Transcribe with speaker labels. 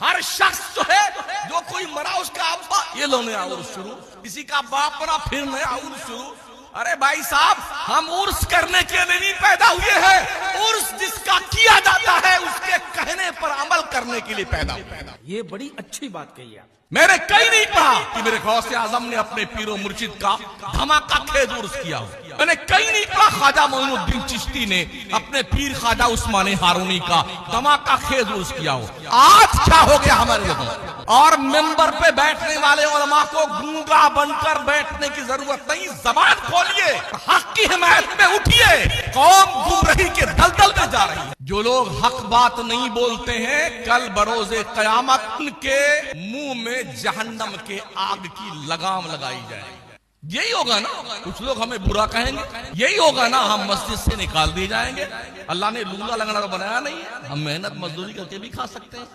Speaker 1: हर शख्स जो है, जो कोई मरा उसका अब्बा, ये लो नया उर्स शुरू, किसी का बाप मरा फिर नया उर्स शुरू। अरे भाई साहब, हम उर्स करने के लिए नहीं पैदा हुए हैं, उर्स जिसका किया जाता है उसके कहने पर अमल करने के लिए पैदा हुए।
Speaker 2: ये बड़ी अच्छी बात कही आप।
Speaker 1: मैंने कहीं नहीं पढ़ा कि मेरे गौसे आजम ने अपने पीरो मुर्शिद का धमाका खेज उर्स किया हो। मैंने कहीं नहीं पढ़ा ख्वाजा मोइनुद्दीन चिश्ती ने अपने पीर ख्वाजा उस्मान हारूनी का धमाका खेज उर्स किया हो। आज क्या हो गया हमारे यहाँ, और मेंबर पे बैठने वाले उलमा को गूंगा बनकर बैठने की जरूरत नहीं, जबान खोलिए, हक की हिमायत में उठिए। कौम गुमराही के दलदल में जा रही है। जो लोग हक बात नहीं बोलते हैं, कल बरोज़े क़यामत उनके मुंह में जहन्नम के आग की लगाम लगाई जाएगी। यही होगा ना, कुछ लोग हमें बुरा कहेंगे, यही होगा ना, हम मस्जिद से निकाल दिए जाएंगे। अल्लाह ने लूला लंगड़ा बनाया नहीं है, हम मेहनत मजदूरी करके भी खा सकते हैं।